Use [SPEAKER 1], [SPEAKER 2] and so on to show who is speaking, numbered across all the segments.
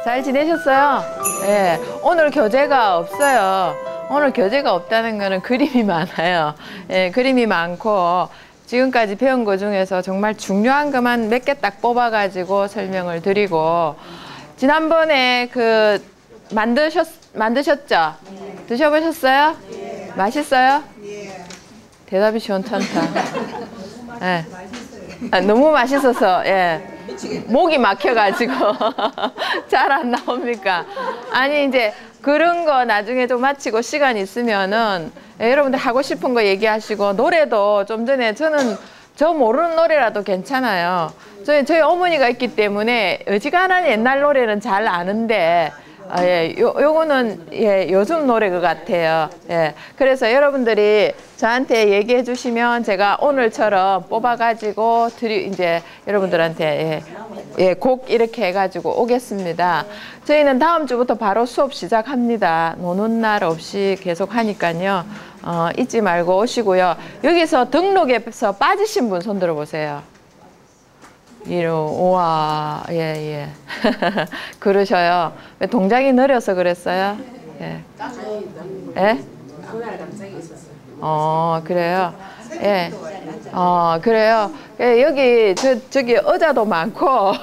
[SPEAKER 1] 잘 지내셨어요? 예. 오늘 교재가 없어요. 오늘 교재가 없다는 거는 그림이 많아요. 예, 그림이 많고 지금까지 배운 거 중에서 정말 중요한 것만 몇 개 딱 뽑아가지고 설명을 드리고 지난번에 그 만드셨죠? 드셔보셨어요? 맛있어요? 대답이 시원찮다. 예. 아, 너무 맛있어서 예. 목이 막혀가지고 잘 안 나옵니까? 아니 이제 그런 거 나중에 좀 마치고 시간 있으면은 여러분들 하고 싶은 거 얘기하시고 노래도 좀 전에 저는 저 모르는 노래라도 괜찮아요. 저희 어머니가 있기 때문에 어지간한 옛날 노래는 잘 아는데 예, 요거는 예, 요즘 노래 것 같아요. 예, 그래서 여러분들이 저한테 얘기해 주시면 제가 오늘처럼 뽑아가지고 이제 여러분들한테 곡 이렇게 해가지고 오겠습니다. 저희는 다음 주부터 바로 수업 시작합니다. 노는 날 없이 계속 하니까요. 잊지 말고 오시고요. 여기서 등록에서 빠지신 분 손 들어보세요. 우와, 예. 그러셔요. 왜 동작이 느려서 그랬어요? 예. 예? 그래요? 예. 그래요. 예, 여기, 저기 의자도 많고,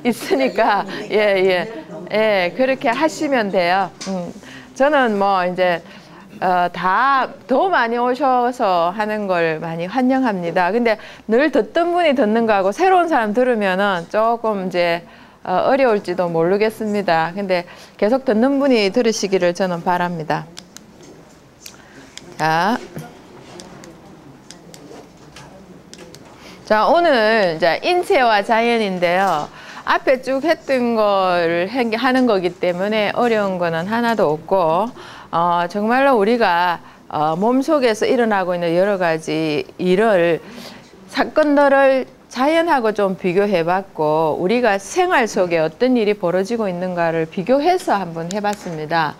[SPEAKER 1] 있으니까, 예, 그렇게 하시면 돼요. 저는 뭐, 이제, 다 더 많이 오셔서 하는 걸 많이 환영합니다. 근데 늘 듣던 분이 듣는 거하고 새로운 사람 들으면은 조금 이제 어려울지도 모르겠습니다. 근데 계속 듣는 분이 들으시기를 저는 바랍니다. 자, 오늘 이제 인체와 자연인데요. 앞에 쭉 했던 거를 하는 거기 때문에 어려운 거는 하나도 없고, 정말로 우리가 몸속에서 일어나고 있는 여러 가지 사건들을 자연하고 좀 비교해봤고, 우리가 생활 속에 어떤 일이 벌어지고 있는가를 비교해서 한번 해봤습니다.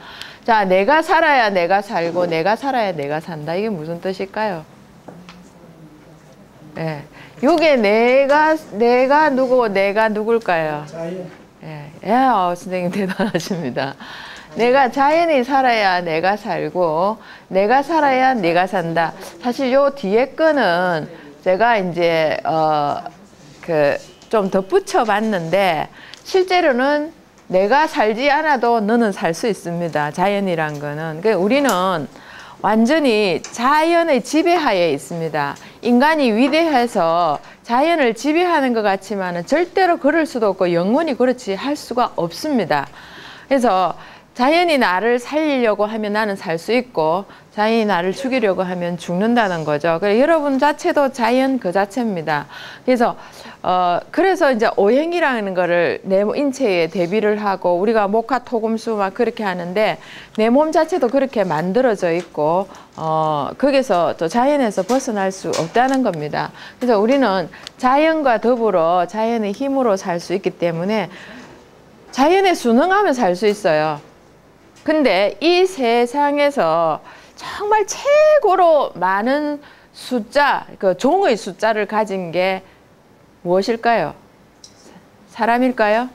[SPEAKER 1] 자, 내가 살아야 내가 살고, 내가 살아야 내가 산다. 이게 무슨 뜻일까요? 예. 요게 내가 누구고 내가 누굴까요? 자연. 예, 선생님 대단하십니다. 내가 자연이 살아야 내가 살고, 내가 살아야 내가 산다. 사실 요 뒤에 거는 제가 이제, 좀 덧붙여 봤는데, 실제로는 내가 살지 않아도 너는 살 수 있습니다. 자연이란 거는. 그러니까 우리는 완전히 자연의 지배하에 있습니다. 인간이 위대해서 자연을 지배하는 것 같지만은 절대로 그럴 수도 없고 영원히 그렇지 할 수가 없습니다. 그래서 자연이 나를 살리려고 하면 나는 살 수 있고 자연이 나를 죽이려고 하면 죽는다는 거죠. 그래서 여러분 자체도 자연 그 자체입니다. 그래서 이제 오행이라는 거를 내 인체에 대비를 하고 우리가 목화 토금수 막 그렇게 하는데 내 몸 자체도 그렇게 만들어져 있고 거기서 또 자연에서 벗어날 수 없다는 겁니다. 그래서 우리는 자연과 더불어 자연의 힘으로 살 수 있기 때문에 자연에 순응하면 살 수 있어요. 근데 이 세상에서 정말 최고로 많은 숫자, 그 종의 숫자를 가진 게 무엇일까요? 사람일까요?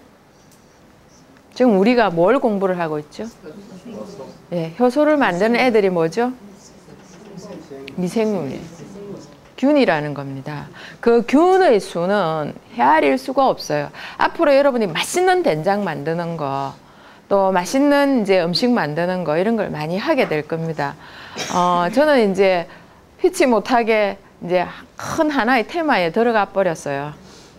[SPEAKER 1] 지금 우리가 뭘 공부를 하고 있죠? 예, 효소를 만드는 애들이 뭐죠? 미생물이에요. 균이라는 겁니다. 그 균의 수는 헤아릴 수가 없어요. 앞으로 여러분이 맛있는 된장 만드는 거, 또 맛있는 이제 음식 만드는 거 이런 걸 많이 하게 될 겁니다. 저는 이제 피치 못하게 이제 큰 하나의 테마에 들어가 버렸어요.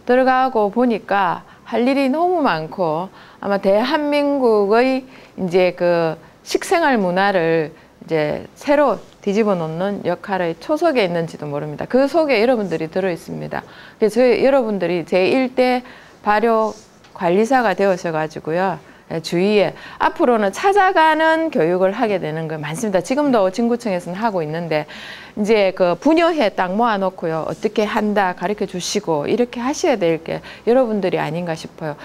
[SPEAKER 1] 들어가고 보니까 할 일이 너무 많고 아마 대한민국의 이제 그 식생활 문화를 이제 새로 뒤집어 놓는 역할의 초석에 있는지도 모릅니다. 그 속에 여러분들이 들어 있습니다. 그래서 여러분들이 제1대 발효 관리사가 되어셔가지고요. 주위에 앞으로는 찾아가는 교육을 하게 되는 거 많습니다. 지금도 진구청에서는 하고 있는데 이제 그 분야에 딱 모아놓고요. 어떻게 한다 가르쳐 주시고 이렇게 하셔야 될 게 여러분들이 아닌가 싶어요.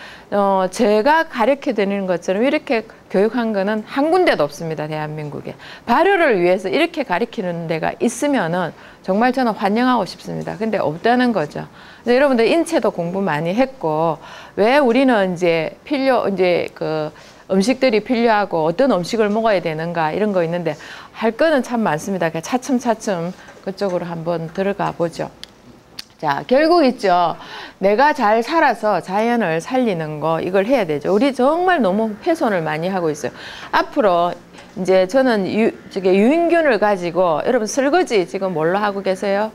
[SPEAKER 1] 제가 가르쳐 드리는 것처럼 이렇게 교육한 거는 한 군데도 없습니다. 대한민국에. 발효를 위해서 이렇게 가리키는 데가 있으면은 정말 저는 환영하고 싶습니다. 근데 없다는 거죠. 그래서 여러분들 인체도 공부 많이 했고, 왜 우리는 이제 그 음식들이 필요하고 어떤 음식을 먹어야 되는가 이런 거 있는데 할 거는 참 많습니다. 그러니까 차츰차츰 그쪽으로 한번 들어가 보죠. 자, 결국 있죠. 내가 잘 살아서 자연을 살리는 거, 이걸 해야 되죠. 우리 정말 너무 훼손을 많이 하고 있어요. 앞으로 이제 저는 유인균을 가지고, 여러분 설거지 지금 뭘로 하고 계세요?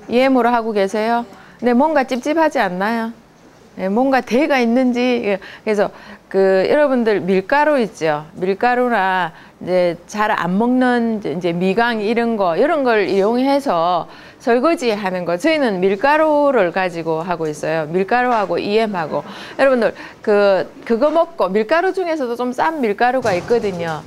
[SPEAKER 1] EM으로 하고 계세요? 근데 뭔가 찝찝하지 않나요? 네, 뭔가 대가 있는지. 그래서 여러분들 밀가루 있죠. 밀가루나 이제 잘 안 먹는 이제 미강 이런 걸 이용해서 설거지 하는 거. 저희는 밀가루를 가지고 하고 있어요. 밀가루하고 EM하고. 여러분들 그거 먹고, 밀가루 중에서도 좀 싼 밀가루가 있거든요.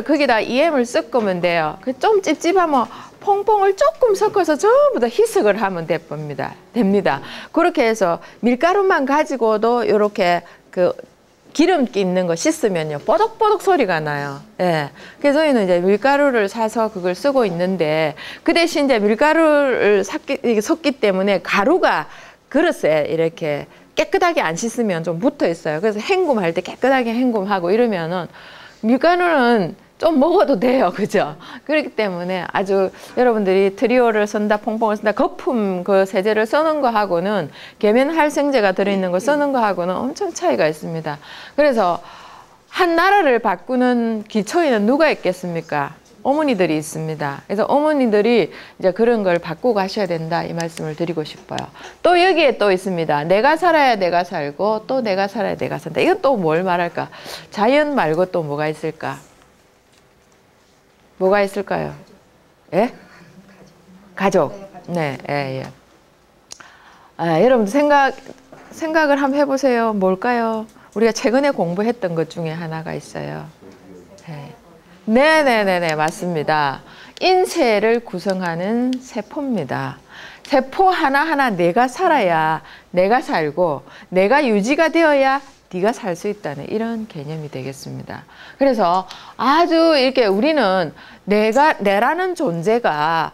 [SPEAKER 1] 거기다 EM을 섞으면 돼요. 좀 찝찝하면 퐁퐁을 조금 섞어서 전부 다 희석을 하면 됩니다. 그렇게 해서 밀가루만 가지고도 이렇게 기름기 있는 거 씻으면요, 뽀득뽀득 소리가 나요. 예. 그래서 저희는 이제 밀가루를 사서 그걸 쓰고 있는데, 그 대신 이제 밀가루를 섞기 때문에 가루가 그릇에 이렇게 깨끗하게 안 씻으면 좀 붙어 있어요. 그래서 헹굼할 때 깨끗하게 헹굼하고 이러면은 밀가루는 좀 먹어도 돼요. 그죠? 그렇기 때문에 아주 여러분들이 트리오를 쓴다, 퐁퐁을 쓴다, 거품 그 세제를 쓰는 거하고는, 계면활성제가 들어있는 거 쓰는 거하고는 엄청 차이가 있습니다. 그래서 한 나라를 바꾸는 기초에는 누가 있겠습니까? 어머니들이 있습니다. 그래서 어머니들이 이제 그런 걸 바꾸고 가셔야 된다, 이 말씀을 드리고 싶어요. 또 여기에 또 있습니다. 내가 살아야 내가 살고, 또 내가 살아야 내가 산다. 이건 또 뭘 말할까? 자연 말고 또 뭐가 있을까? 뭐가 있을까요? 예? 가족. 네, 예. 여러분들 생각을 한번 해보세요. 뭘까요? 우리가 최근에 공부했던 것 중에 하나가 있어요. 네네네네, 맞습니다. 인체를 구성하는 세포입니다. 세포 하나하나 내가 살아야 내가 살고, 내가 유지가 되어야 네가 살 수 있다는 이런 개념이 되겠습니다. 그래서 아주 이렇게 우리는 내라는 존재가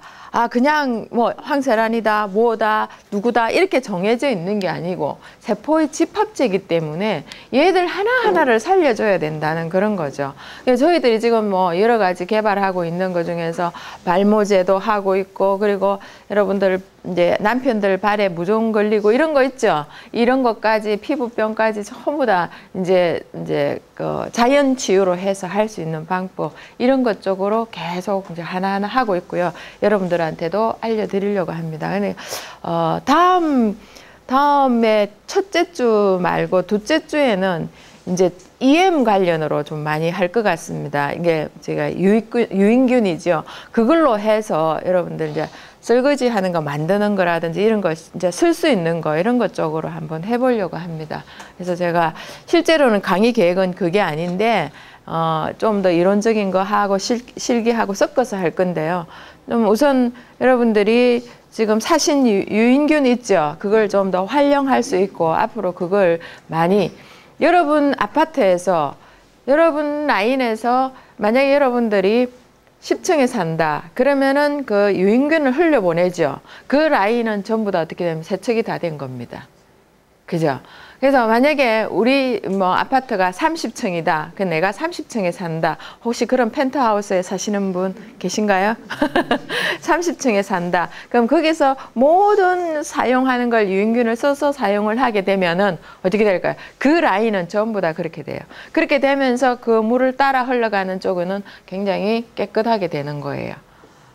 [SPEAKER 1] 그냥 뭐 황세란이다, 뭐다, 누구다 이렇게 정해져 있는 게 아니고 세포의 집합체이기 때문에 얘들 하나하나를 살려줘야 된다는 그런 거죠. 그래서 저희들이 지금 뭐 여러 가지 개발하고 있는 것 중에서 발모제도 하고 있고, 그리고 여러분들 이제 남편들 발에 무좀 걸리고 이런 거 있죠. 이런 것까지, 피부병까지 전부 다 이제 그 자연 치유로 해서 할 수 있는 방법, 이런 것 쪽으로 계속 이제 하나하나 하고 있고요. 여러분들한테도 알려드리려고 합니다. 근데 다음에 첫째 주 말고 둘째 주에는 이제 EM 관련으로 좀 많이 할 것 같습니다. 이게 제가 유인균이죠. 그걸로 해서 여러분들 이제 설거지 하는 거 만드는 거라든지 이런 거 이제 쓸 수 있는 거, 이런 것 쪽으로 한번 해보려고 합니다. 그래서 제가 실제로는 강의 계획은 그게 아닌데 좀 더 이론적인 거 하고 실기하고 섞어서 할 건데요. 좀 우선 여러분들이 지금 사신 유인균 있죠. 그걸 좀 더 활용할 수 있고, 앞으로 그걸 많이 여러분 아파트에서, 여러분 라인에서 만약에 여러분들이 10층에 산다 그러면은 그 유인균을 흘려보내죠. 그 라인은 전부 다 어떻게 되면 세척이 다 된 겁니다. 그죠? 그래서 만약에 우리 뭐 아파트가 30층이다. 그 내가 30층에 산다. 혹시 그런 펜트하우스에 사시는 분 계신가요? 30층에 산다. 그럼 거기서 모든 사용하는 걸 유인균을 써서 사용을 하게 되면은 어떻게 될까요? 그 라인은 전부 다 그렇게 돼요. 그렇게 되면서 그 물을 따라 흘러가는 쪽은 굉장히 깨끗하게 되는 거예요.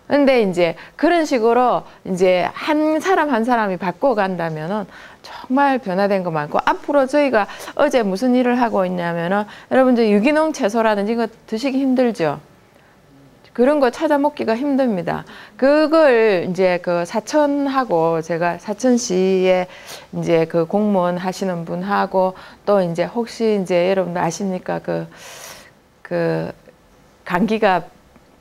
[SPEAKER 1] 근데 이제 그런 식으로 이제 한 사람 한 사람이 바꿔간다면은 정말 변화된 거 많고, 앞으로 저희가 어제 무슨 일을 하고 있냐면은 여러분들 유기농 채소라든지 이거 드시기 힘들죠. 그런 거 찾아 먹기가 힘듭니다. 그걸 이제 그 사천하고 제가 사천시에 이제 그 공무원 하시는 분하고 또 이제 혹시 이제 여러분들 아십니까? 그 감기가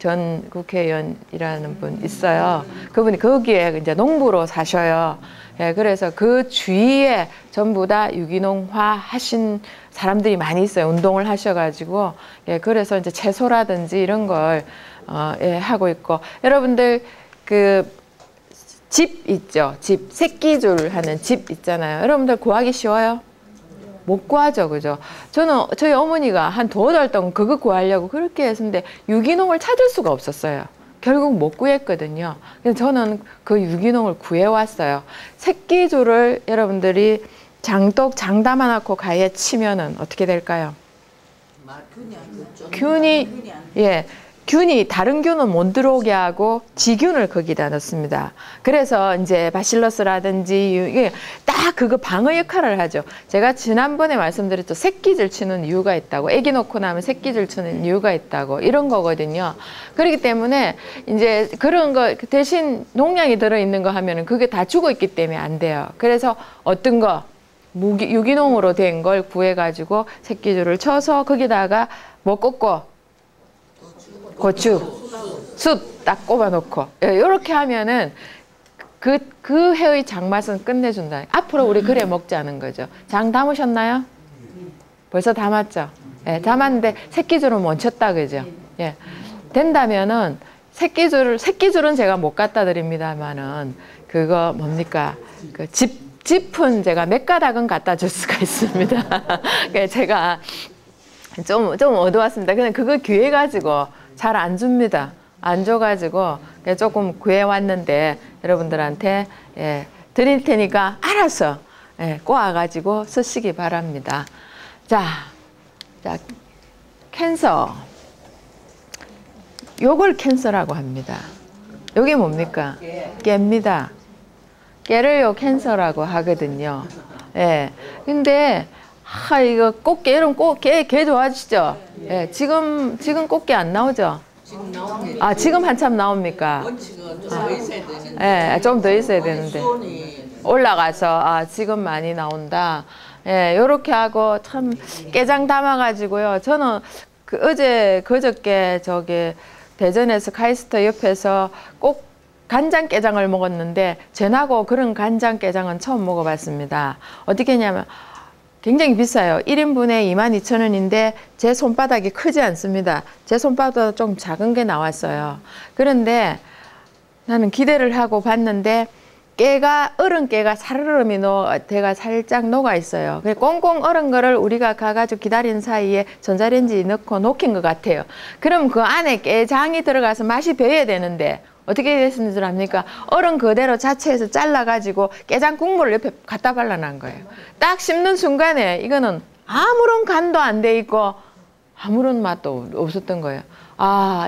[SPEAKER 1] 전 국회의원이라는 분 있어요. 그분이 거기에 이제 농부로 사셔요. 예, 그래서 그 주위에 전부 다 유기농화 하신 사람들이 많이 있어요. 운동을 하셔가지고. 예, 그래서 이제 채소라든지 이런 걸, 예, 하고 있고. 여러분들, 집 있죠? 집, 새끼줄 하는 집 있잖아요. 여러분들 구하기 쉬워요? 못 구하죠, 그죠? 저희 어머니가 한 2-8달 동안 그거 구하려고 그렇게 했는데 유기농을 찾을 수가 없었어요. 결국 못 구했거든요. 그래서 저는 그 유기농을 구해왔어요. 새끼줄을 여러분들이 장 담아놓고 가에 치면은 어떻게 될까요? 균이 다른 균은 못 들어오게 하고 지균을 거기다 넣습니다. 그래서 이제 바실러스라든지 이게 딱 그거 방어 역할을 하죠. 제가 지난번에 말씀드렸죠. 새끼줄 치는 이유가 있다고. 애기 놓고 나면 새끼줄 치는 이유가 있다고. 이런 거거든요. 그렇기 때문에 이제 그런 거 대신 농약이 들어있는 거 하면은 그게 다 죽어 있기 때문에 안 돼요. 그래서 어떤 거 유기농으로 된 걸 구해가지고 새끼줄을 쳐서 거기다가 뭐 꽂고 고추, 숯 딱 꼽아놓고 이렇게 하면은 그 해의 장맛은 끝내준다. 앞으로 우리 그래 먹자는 거죠. 장 담으셨나요? 벌써 담았죠? 예, 담았는데 새끼줄은 못 쳤다 그죠? 예, 된다면은 새끼줄은 제가 못 갖다 드립니다만은 그거 뭡니까? 그 짚은 제가 몇 가닥은 갖다 줄 수가 있습니다. 제가 좀 어두웠습니다. 그냥 그거 귀해가지고 잘 안 줍니다. 안 줘가지고 조금 구해왔는데 여러분들한테 예, 드릴 테니까 알아서 예, 꼬아가지고 쓰시기 바랍니다. 자, 캔서. 요걸 캔서라고 합니다. 요게 뭡니까? 깨입니다. 깨를 요 캔서라고 하거든요. 예. 근데 이거 꽃게, 여러분 게 좋아하시죠? 예, 지금 꽃게 안 나오죠?
[SPEAKER 2] 지금 나옵니다.
[SPEAKER 1] 지금 한참 나옵니까?
[SPEAKER 2] 원칙은 좀 더 있어야 되는데.
[SPEAKER 1] 예, 좀 더 있어야 되는데. 올라가서, 지금 많이 나온다. 예, 요렇게 하고 참 깨장 담아가지고요. 저는 그저께 대전에서 카이스트 옆에서 꼭 간장게장을 먹었는데 전하고 그런 간장게장은 처음 먹어봤습니다. 어떻게 했냐면 굉장히 비싸요. 1인분에 22,000원인데 제 손바닥이 크지 않습니다. 제 손바닥 좀 작은 게 나왔어요. 그런데 나는 기대를 하고 봤는데 얼은 깨가 사르르미 대가 살짝 녹아 있어요. 꽁꽁 얼은 거를 우리가 가가지고 기다리는 사이에 전자레인지에 넣고 녹인 것 같아요. 그럼 그 안에 깨장이 들어가서 맛이 배어야 되는데 어떻게 됐는 줄 압니까? 얼은 그대로 자체에서 잘라가지고 깨장 국물을 옆에 갖다 발라놓은 거예요. 딱 씹는 순간에 이거는 아무런 간도 안 돼 있고 아무런 맛도 없었던 거예요.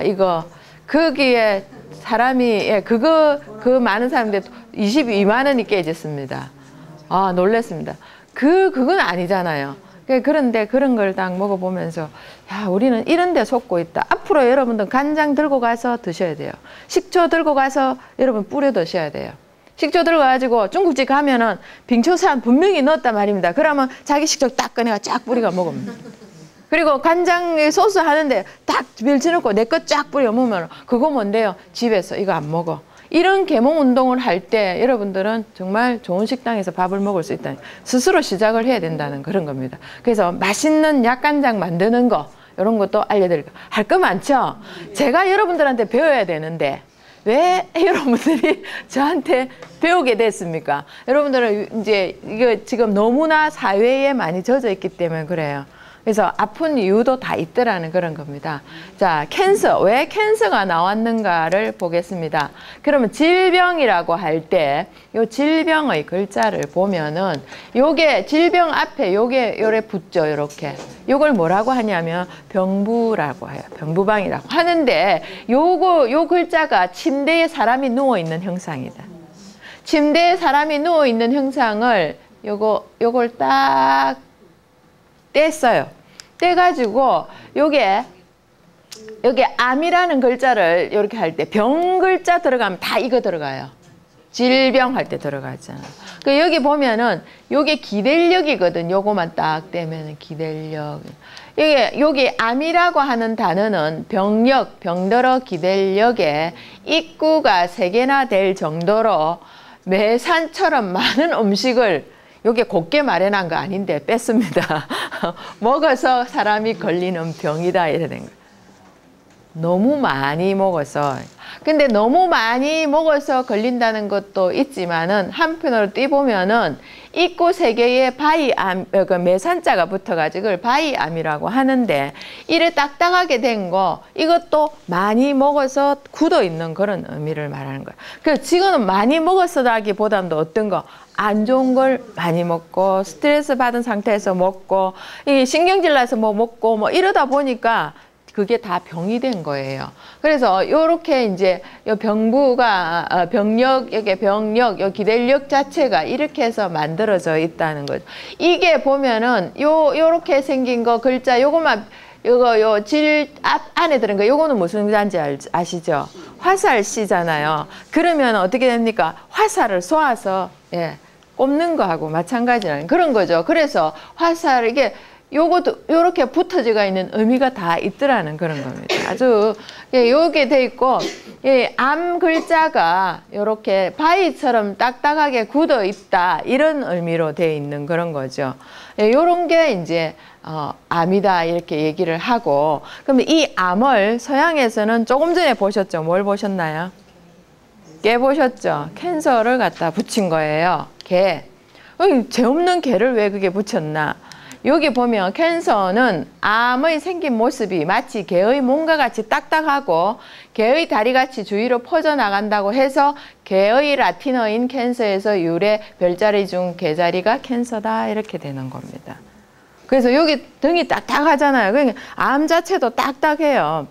[SPEAKER 1] 이거 거기에 사람이 그 많은 사람들 22만 원이 깨졌습니다. 놀랬습니다. 그건 아니잖아요. 그런데 그런 걸 딱 먹어보면서 우리는 이런 데 속고 있다. 앞으로 여러분들 간장 들고 가서 드셔야 돼요. 식초 들고 가서 여러분 뿌려 드셔야 돼요. 식초 들고 가지고 중국집 가면은 빙초산 분명히 넣었단 말입니다. 그러면 자기 식초 딱 꺼내가 쫙 뿌리가 먹으면. 그리고 간장 소스 하는데 딱 밀쳐놓고 내 거 쫙 뿌려 먹으면 그거 뭔데요? 집에서 이거 안 먹어. 이런 계몽 운동을 할 때 여러분들은 정말 좋은 식당에서 밥을 먹을 수 있다는 스스로 시작을 해야 된다는 그런 겁니다. 그래서 맛있는 약간장 만드는 거 이런 것도 알려드릴게요. 할 거 많죠? 제가 여러분들한테 배워야 되는데 왜 여러분들이 저한테 배우게 됐습니까? 여러분들은 이제 이거 지금 너무나 사회에 많이 젖어 있기 때문에 그래요. 그래서 아픈 이유도 다 있더라는 그런 겁니다. 자, 캔서. 왜 캔서가 나왔는가를 보겠습니다. 그러면 질병이라고 할 때 요 질병의 글자를 보면은 요게 질병 앞에 요래 붙죠. 요렇게. 요걸 뭐라고 하냐면 병부라고 해요. 병부방이라고 하는데 요 글자가 침대에 사람이 누워 있는 형상이다. 침대에 사람이 누워 있는 형상을 요걸 딱 뗐어요. 떼가지고 요게 암이라는 글자를 이렇게 할 때 병 글자 들어가면 다 이거 들어가요. 질병 할 때 들어가잖아. 여기 보면은 요게 기대력이거든. 요거만 딱 떼면은 기대력. 이게 여기 암이라고 하는 단어는 병력, 병들어 기댈력에 입구가 3개나 될 정도로 매산처럼 많은 음식을 요게 곱게 마련한 거 아닌데 뺐습니다. 먹어서 사람이 걸리는 병이다 이래 된 거예요. 너무 많이 먹어서. 근데 너무 많이 먹어서 걸린다는 것도 있지만은 한편으로 띄보면은 입구 3개에 바이암, 그 매산자가 붙어가지고 그걸 바이암이라고 하는데 이래 딱딱하게 된 거 이것도 많이 먹어서 굳어 있는 그런 의미를 말하는 거예요. 그래서 지금은 많이 먹었어라기보다도 어떤 거 안 좋은 걸 많이 먹고 스트레스 받은 상태에서 먹고 이 신경질 나서 뭐 먹고 뭐 이러다 보니까 그게 다 병이 된 거예요. 그래서 요렇게 이제 요 병부가 병력, 여기 병력, 요 기댈력 자체가 이렇게 해서 만들어져 있다는 거죠. 이게 보면은 요렇게 생긴 거 글자 요거만 요 질 앞 안에 들은 거 요거는 무슨 글자인지 아시죠? 화살씨잖아요. 그러면 어떻게 됩니까? 화살을 쏘아서 예, 꼽는 거하고 마찬가지라는 그런 거죠. 그래서 화살 이게 요것도 요렇게 붙어지가 있는 의미가 다 있더라는 그런 겁니다. 아주 요게 돼 있고 암 글자가 요렇게 바위처럼 딱딱하게 굳어 있다 이런 의미로 돼 있는 그런 거죠. 요런 게 이제 암이다 이렇게 얘기를 하고 그러면 이 암을 서양에서는 조금 전에 보셨죠? 뭘 보셨나요? 개 보셨죠? 캔서를 갖다 붙인 거예요. 개. 죄 없는 개를 왜 그게 붙였나? 여기 보면 캔서는 암의 생긴 모습이 마치 개의 몸과 같이 딱딱하고 개의 다리같이 주위로 퍼져나간다고 해서 개의 라틴어인 캔서에서 유래 별자리 중 개자리가 캔서다 이렇게 되는 겁니다. 그래서 여기 등이 딱딱하잖아요. 그러니까 암 자체도 딱딱해요.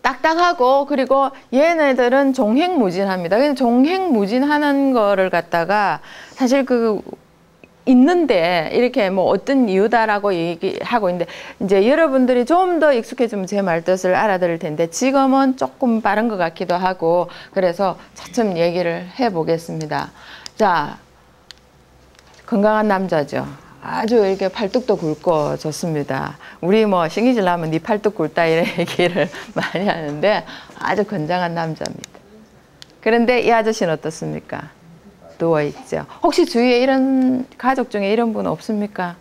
[SPEAKER 1] 딱딱하고 그리고 얘네들은 종횡무진합니다. 그래서 종횡무진하는 거를 갖다가 사실 있는데 이렇게 뭐 어떤 이유다라고 얘기하고 있는데 이제 여러분들이 좀 더 익숙해지면 제 말뜻을 알아들을 텐데 지금은 조금 빠른 것 같기도 하고 그래서 차츰 얘기를 해보겠습니다. 자, 건강한 남자죠. 아주 이렇게 팔뚝도 굵고 좋습니다. 우리 뭐 신기질 나면 네 팔뚝 굵다 이런 얘기를 많이 하는데 아주 건장한 남자입니다. 그런데 이 아저씨는 어떻습니까? 누워있죠. 혹시 주위에 이런 가족 중에 이런 분 없습니까?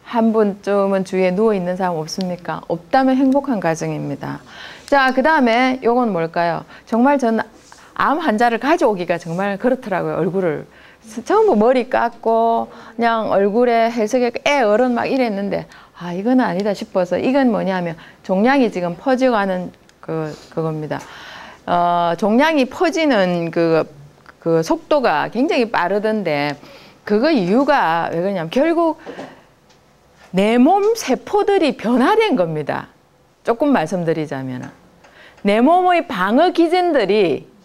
[SPEAKER 1] 한 분쯤은 주위에 누워있는 사람 없습니까? 없다면 행복한 가정입니다. 자, 그 다음에 요건 뭘까요? 정말 전 암 환자를 가져오기가 정말 그렇더라고요. 얼굴을 전부 머리 깎고 그냥 얼굴에 해석에 어른 막 이랬는데 아 이건 아니다 싶어서 이건 뭐냐면 종양이 지금 퍼져가는 그겁니다. 종양이 퍼지는 그 속도가 굉장히 빠르던데 그거 이유가 왜 그러냐면 결국 내 몸 세포들이 변화된 겁니다. 조금 말씀드리자면 내 몸의 방어 기전들이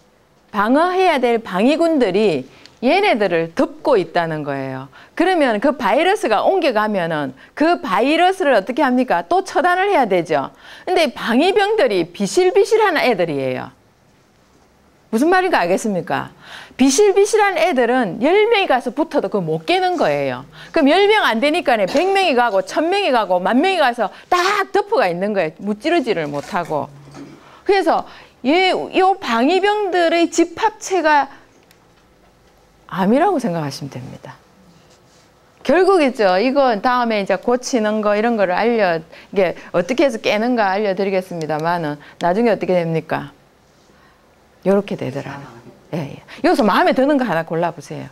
[SPEAKER 1] 방어해야 될 방위군들이 얘네들을 덮고 있다는 거예요. 그러면 그 바이러스가 옮겨가면은 그 바이러스를 어떻게 합니까? 또 처단을 해야 되죠. 근데 방위병들이 비실비실한 애들이에요. 무슨 말인가 알겠습니까? 비실비실한 애들은 10명이 가서 붙어도 그거 못 깨는 거예요. 그럼 10명 안 되니까 100명이 가고 1000명이 가고 10,000명이 가서 딱 덮어가 있는 거예요. 무찌르지를 못하고. 그래서 이 방위병들의 집합체가 암이라고 생각하시면 됩니다. 결국이죠. 이거 다음에 이제 고치는 거 이런 거를 이게 어떻게 해서 깨는가 알려드리겠습니다만은 나중에 어떻게 됩니까? 요렇게 되더라고요. 예, 예. 여기서 마음에 드는 거 하나 골라보세요.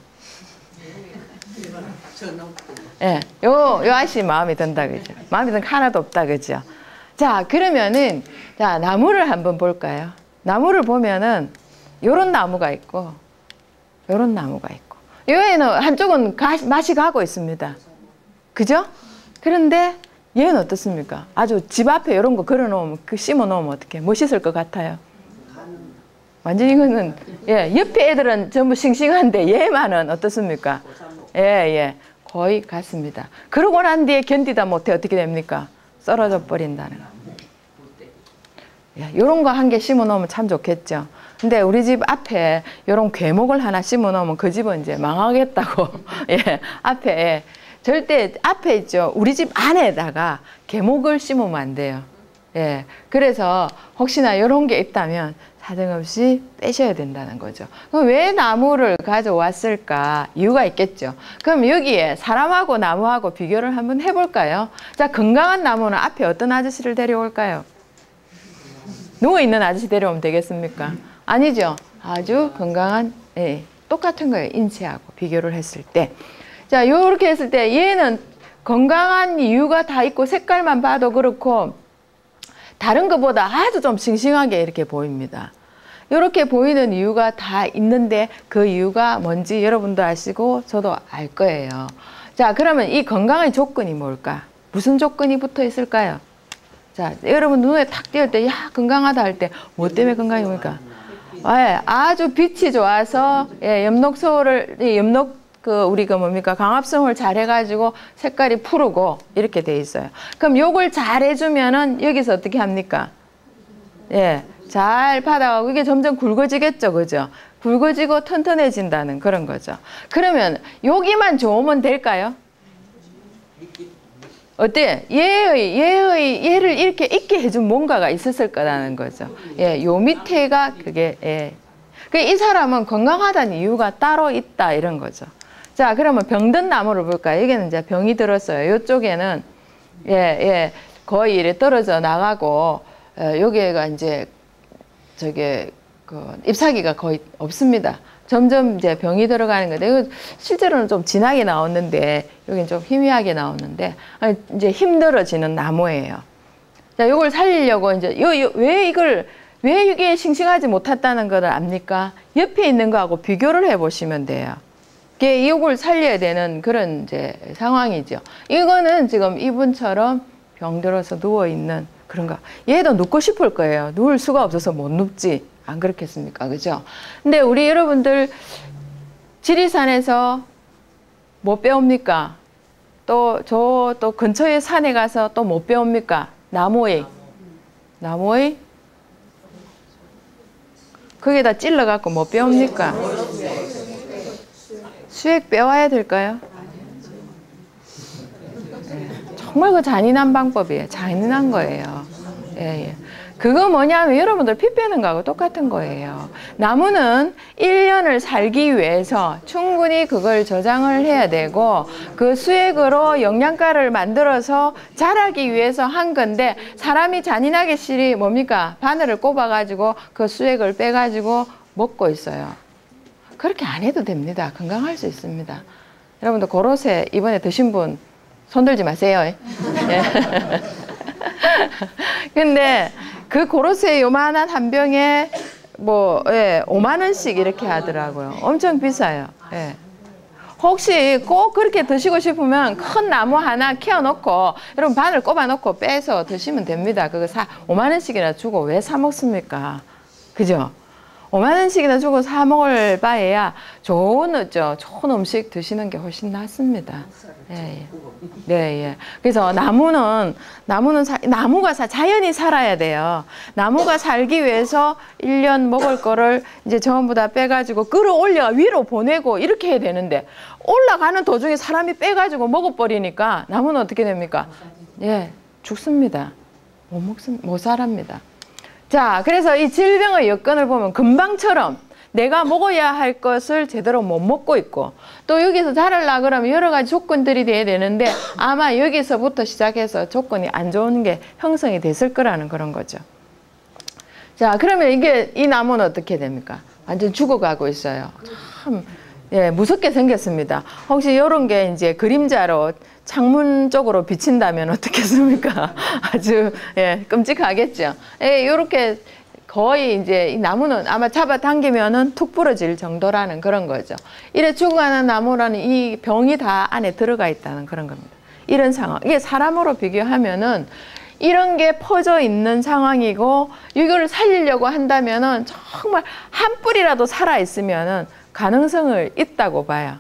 [SPEAKER 1] 예, 요 아저씨 마음에 든다, 그죠? 마음에 드는 거 하나도 없다, 그죠? 자, 그러면은, 자, 나무를 한번 볼까요? 나무를 보면은, 요런 나무가 있고, 요런 나무가 있고, 요에는 한쪽은 맛이 가고 있습니다. 그죠? 그런데 얘는 어떻습니까? 아주 집 앞에 이런 거 걸어 놓으면, 심어 놓으면 어떻게, 멋있을 것 같아요? 완전히 이거는, 예, 옆에 애들은 전부 싱싱한데 얘만은 어떻습니까? 예, 예, 거의 같습니다. 그러고 난 뒤에 견디다 못해 어떻게 됩니까? 썰어져 버린다는 거. 예, 요런 거 한 개 심어 놓으면 참 좋겠죠. 근데 우리 집 앞에 요런 괴목을 하나 심어 놓으면 그 집은 이제 망하겠다고, 예, 앞에 절대 앞에 있죠. 우리 집 안에다가 계목을 심으면 안 돼요. 예. 그래서 혹시나 이런 게 있다면 사정없이 빼셔야 된다는 거죠. 그럼 왜 나무를 가져왔을까? 이유가 있겠죠. 그럼 여기에 사람하고 나무하고 비교를 한번 해볼까요? 자, 건강한 나무는 앞에 어떤 아저씨를 데려올까요? 누워있는 아저씨 데려오면 되겠습니까? 아니죠. 아주 건강한, 예, 똑같은 거예요. 인체하고 비교를 했을 때. 자, 요렇게 했을 때 얘는 건강한 이유가 다 있고 색깔만 봐도 그렇고 다른 것보다 아주 좀 싱싱하게 이렇게 보입니다. 이렇게 보이는 이유가 다 있는데 그 이유가 뭔지 여러분도 아시고 저도 알 거예요. 자, 그러면 이 건강의 조건이 뭘까? 무슨 조건이 붙어 있을까요? 자, 여러분 눈에 탁 띄울 때, 야, 건강하다 할 때, 뭐 때문에 건강이 뭡니까? 예, 아주 빛이 좋아서, 예, 우리가 뭡니까? 강합성을 잘 해가지고 색깔이 푸르고 이렇게 돼 있어요. 그럼 요걸 잘 해주면은 여기서 어떻게 합니까? 예, 잘 받아가고 이게 점점 굵어지겠죠, 그죠? 굵어지고 튼튼해진다는 그런 거죠. 그러면 여기만 좋으면 될까요? 어때? 얘를 이렇게 있게 해준 뭔가가 있었을 거라는 거죠. 예, 요 밑에가 그게, 예. 이 사람은 건강하다는 이유가 따로 있다, 이런 거죠. 자, 그러면 병든 나무를 볼까요? 여기는 이제 병이 들었어요. 이쪽에는, 예, 거의 이래 떨어져 나가고, 여기가 이제, 잎사귀가 거의 없습니다. 점점 이제 병이 들어가는 건데, 이거 실제로는 좀 진하게 나왔는데, 여기는 좀 희미하게 나오는데, 이제 힘들어지는 나무예요. 자, 이걸 살리려고 이제, 왜 이게 싱싱하지 못했다는 걸 압니까? 옆에 있는 거하고 비교를 해 보시면 돼요. 이걸 살려야 되는 그런 이제 상황이죠. 이거는 지금 이분처럼 병들어서 누워있는 그런 거. 얘도 눕고 싶을 거예요. 누울 수가 없어서 못 눕지. 안 그렇겠습니까? 그죠? 근데 우리 여러분들 지리산에서 뭐 배웁니까? 또 근처의 산에 가서 또 뭐 배웁니까? 나무의 거기다 찔러갖고 뭐 배웁니까? 수액 빼와야 될까요? 정말 그 잔인한 방법이에요. 잔인한 거예요. 예. 그거 뭐냐면 여러분들 피 빼는 거하고 똑같은 거예요. 나무는 1년을 살기 위해서 충분히 그걸 저장을 해야 되고 그 수액으로 영양가를 만들어서 자라기 위해서 한 건데 사람이 잔인하게 실이 뭡니까? 바늘을 꼽아가지고 그 수액을 빼가지고 먹고 있어요. 그렇게 안 해도 됩니다. 건강할 수 있습니다. 여러분들 고로쇠 이번에 드신 분 손들지 마세요. 예. 근데 그 고로쇠 요만한 한 병에 뭐 5만 원씩 이렇게 하더라고요. 엄청 비싸요. 예. 혹시 꼭 그렇게 드시고 싶으면 큰 나무 하나 키워놓고 여러분 바늘 꼽아놓고 빼서 드시면 됩니다. 그거 5만 원씩이나 주고 왜 사 먹습니까? 그죠? 5만 원씩이나 주고 사 먹을 바에야 좋은 음식 드시는 게 훨씬 낫습니다. 예. 네, 예. 그래서 나무가 자연히 살아야 돼요. 나무가 살기 위해서 1년 먹을 거를 이제 전부 다 빼가지고 끌어올려 위로 보내고 이렇게 해야 되는데 올라가는 도중에 사람이 빼가지고 먹어버리니까 나무는 어떻게 됩니까? 예, 죽습니다. 못 살합니다. 자, 그래서 이 질병의 여건을 보면 금방처럼 내가 먹어야 할 것을 제대로 못 먹고 있고 또 여기서 자라려고 그러면 여러 가지 조건들이 돼야 되는데 아마 여기서부터 시작해서 조건이 안 좋은 게 형성이 됐을 거라는 그런 거죠. 자, 그러면 이 나무는 어떻게 됩니까? 완전 죽어가고 있어요. 참, 예, 무섭게 생겼습니다. 혹시 이런 게 이제 그림자로 창문 쪽으로 비친다면 어떻겠습니까? 아주, 예, 끔찍하겠죠. 예, 요렇게 거의 이제 이 나무는 아마 잡아당기면은 툭 부러질 정도라는 그런 거죠. 이래 죽어가는 나무라는 이 병이 다 안에 들어가 있다는 그런 겁니다. 이런 상황. 이게 사람으로 비교하면은 이런 게 퍼져 있는 상황이고 이거를 살리려고 한다면은 정말 한 뿌리라도 살아 있으면은 가능성을 있다고 봐요.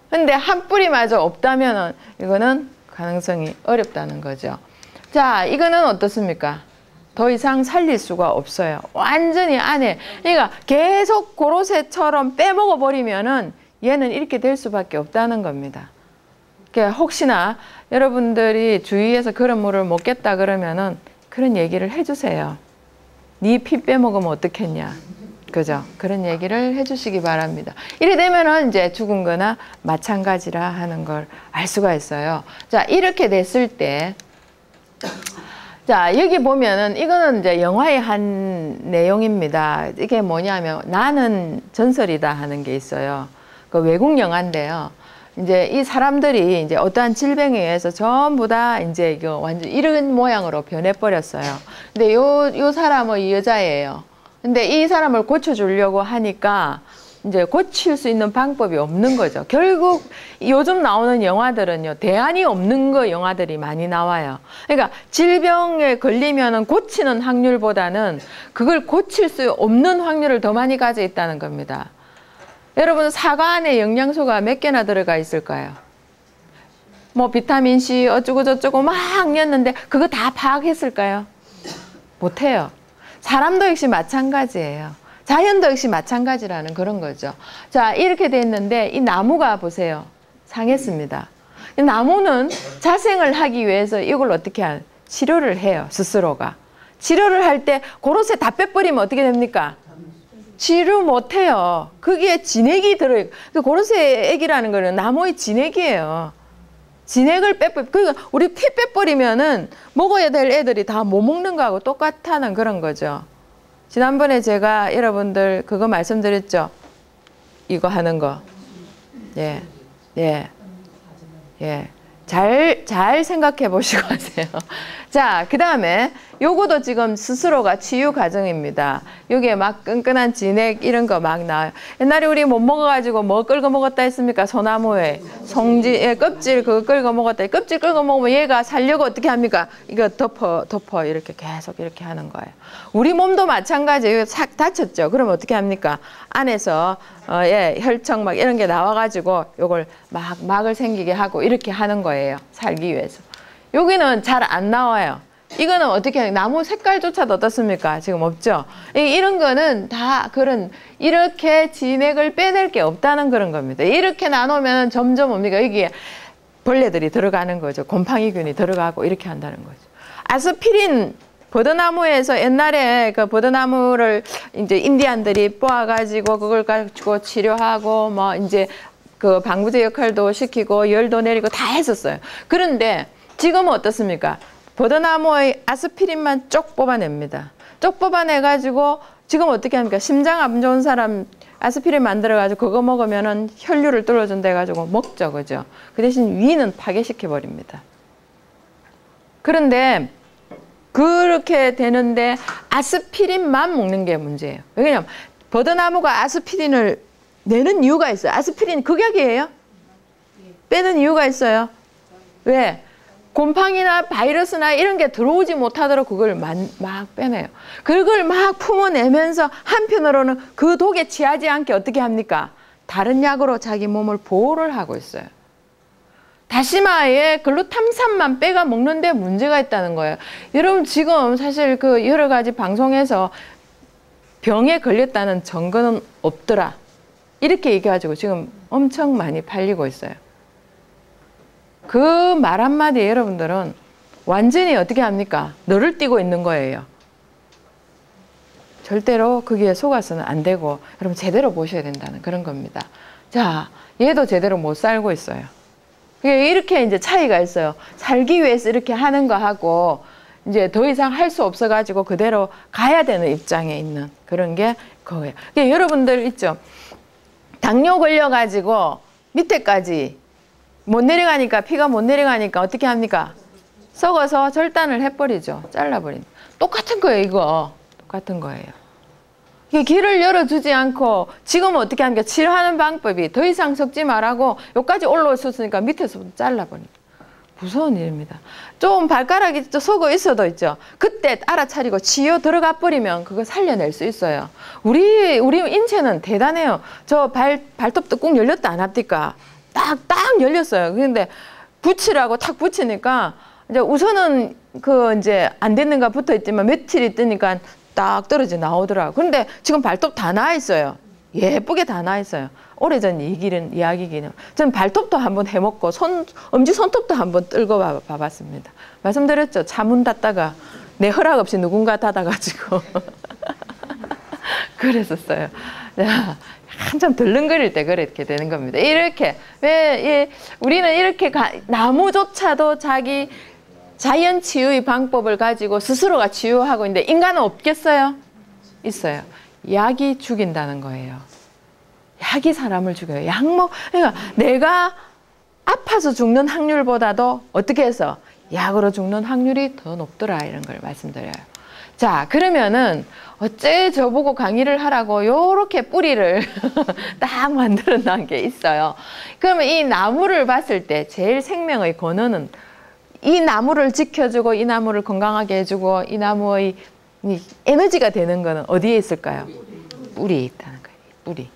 [SPEAKER 1] 근데 한 뿌리마저 없다면은 이거는 가능성이 어렵다는 거죠. 자, 이거는 어떻습니까? 더 이상 살릴 수가 없어요. 완전히 안에. 그러니까 계속 고로쇠처럼 빼먹어 버리면은 얘는 이렇게 될 수밖에 없다는 겁니다. 그러니까 혹시나 여러분들이 주위에서 그런 물을 먹겠다 그러면은 그런 얘기를 해주세요. 네 피 빼먹으면 어떻겠냐. 그죠? 그런 얘기를 해주시기 바랍니다. 이래 되면은 이제 죽은 거나 마찬가지라 하는 걸 알 수가 있어요. 자, 이렇게 됐을 때, 자, 여기 보면은 이거는 이제 영화의 한 내용입니다. 이게 뭐냐면 나는 전설이다 하는 게 있어요. 그 외국 영화인데요. 이제 이 사람들이 이제 어떠한 질병에 의해서 전부 다 이제 이거 완전 이런 모양으로 변해버렸어요. 근데 요 사람은 이 여자예요. 근데 이 사람을 고쳐주려고 하니까 이제 고칠 수 있는 방법이 없는 거죠. 결국 요즘 나오는 영화들은요, 대안이 없는 거 영화들이 많이 나와요. 그러니까 질병에 걸리면은 고치는 확률보다는 그걸 고칠 수 없는 확률을 더 많이 가져 있다는 겁니다. 여러분, 사과 안에 영양소가 몇 개나 들어가 있을까요? 뭐 비타민C 어쩌고 저쩌고 막 였는데 그거 다 파악했을까요? 못해요. 사람도 역시 마찬가지예요. 자연도 역시 마찬가지라는 그런 거죠. 자, 이렇게 돼 있는데 이 나무가 보세요. 상했습니다. 이 나무는 자생을 하기 위해서 이걸 어떻게 치료를 해요. 스스로가. 치료를 할 때 고로쇠 다 빼버리면 어떻게 됩니까? 치료 못해요. 거기에 진액이 들어요. 고로쇠 액이라는 거는 나무의 진액이에요. 진액을 그러니까 우리 피 빼버리면은 먹어야 될 애들이 다 못 먹는 거하고 똑같다는 그런 거죠. 지난번에 제가 여러분들 그거 말씀드렸죠. 이거 하는 거. 예, 예, 예. 잘 생각해 보시고 하세요. 자, 그 다음에 요거도 지금 스스로가 치유 과정입니다. 요게 막 끈끈한 진액 이런 거 막 나와요. 옛날에 우리 못 먹어가지고 뭐 끓여 먹었다 했습니까? 소나무에 껍질 그거 끓여 먹었다. 껍질 끓여 먹으면 얘가 살려고 어떻게 합니까? 이거 덮어 이렇게 계속 이렇게 하는 거예요. 우리 몸도 마찬가지예요. 싹 다쳤죠. 그럼 어떻게 합니까? 안에서 예, 혈청 막 이런 게 나와가지고 요걸 막을 생기게 하고 이렇게 하는 거예요. 살기 위해서. 여기는 잘 안 나와요. 이거는 어떻게 해요? 나무 색깔조차도 어떻습니까? 지금 없죠? 이런 거는 다 이렇게 진액을 빼낼 게 없다는 그런 겁니다. 이렇게 나누면 점점 뭡니까? 여기에 벌레들이 들어가는 거죠. 곰팡이균이 들어가고 이렇게 한다는 거죠. 아스피린, 버드나무에서 옛날에 그 버드나무를 이제 인디안들이 뽑아가지고 그걸 가지고 치료하고 뭐 이제 그 방부제 역할도 시키고 열도 내리고 다 했었어요. 그런데 지금은 어떻습니까? 버드나무의 아스피린만 쪽 뽑아냅니다. 쪽 뽑아내가지고 지금 어떻게 합니까? 심장 안 좋은 사람 아스피린 만들어가지고 그거 먹으면은 혈류를 뚫어준다 해가지고 먹죠, 그죠? 그 대신 위는 파괴시켜버립니다. 그런데 그렇게 되는데 아스피린만 먹는 게 문제예요. 왜냐면 버드나무가 아스피린을 내는 이유가 있어요. 아스피린 극약이에요. 빼는 이유가 있어요. 왜? 곰팡이나 바이러스나 이런 게 들어오지 못하도록 그걸 막 빼내요. 그걸 막 품어내면서 한편으로는 그 독에 취하지 않게 어떻게 합니까? 다른 약으로 자기 몸을 보호를 하고 있어요. 다시마에 글루탐산만 빼가 먹는데 문제가 있다는 거예요. 여러분 지금 사실 그 여러 가지 방송에서 병에 걸렸다는 증거는 없더라. 이렇게 얘기해가지고 지금 엄청 많이 팔리고 있어요. 그 말 한마디에 여러분들은 완전히 어떻게 합니까? 너를 띄고 있는 거예요. 절대로 거기에 속아서는 안 되고 여러분 제대로 보셔야 된다는 그런 겁니다. 자, 얘도 제대로 못 살고 있어요. 이렇게 이제 차이가 있어요. 살기 위해서 이렇게 하는 거 하고 이제 더 이상 할 수 없어가지고 그대로 가야 되는 입장에 있는 그런 게 그거예요. 그러니까 여러분들 있죠. 당뇨 걸려가지고 밑에까지 못 내려가니까 피가 못 내려가니까 어떻게 합니까? 썩어서 절단을 해버리죠. 잘라버린. 똑같은 거예요, 이거. 똑같은 거예요. 길을 열어주지 않고 지금 어떻게 합니까? 치료하는 방법이 더 이상 썩지 말라고 여기까지 올라오셨으니까 밑에서부터 잘라버린. 무서운 일입니다. 좀 발가락이 썩어 있어도 있죠. 그때 알아차리고 치유 들어가 버리면 그거 살려낼 수 있어요. 우리 인체는 대단해요. 저 발톱도 꾹 열렸다 안 합니까? 딱 열렸어요. 근데 붙이라고 탁 붙이니까 이제 우선은 그 이제 안 됐는가 붙어 있지만 며칠이 뜨니까 딱 떨어져 나오더라고요. 그런데 지금 발톱 다 나와 있어요. 예쁘게 다 나 있어요. 오래전 이야기기는. 전 발톱도 한번 해먹고 엄지 손톱도 한번 뜰고 봐봤습니다. 말씀드렸죠. 차문 닫다가 내 허락 없이 누군가 닫아가지고 그랬었어요. 한참 덜렁거릴 때 그렇게 되는 겁니다. 이렇게 우리는 이렇게 나무조차도 자기 자연 치유의 방법을 가지고 스스로가 치유하고 있는데 인간은 없겠어요? 있어요. 약이 죽인다는 거예요. 약이 사람을 죽여요. 그러니까 내가 아파서 죽는 확률보다도 어떻게 해서 약으로 죽는 확률이 더 높더라 이런 걸 말씀드려요. 자, 그러면은 어째 저보고 강의를 하라고 요렇게 뿌리를 딱 만들어 놓은 게 있어요. 그러면 이 나무를 봤을 때 제일 생명의 근원은 이 나무를 지켜주고 이 나무를 건강하게 해주고 이 나무의 에너지가 되는 거는 어디에 있을까요? 뿌리에 있다는 거예요. 뿌리.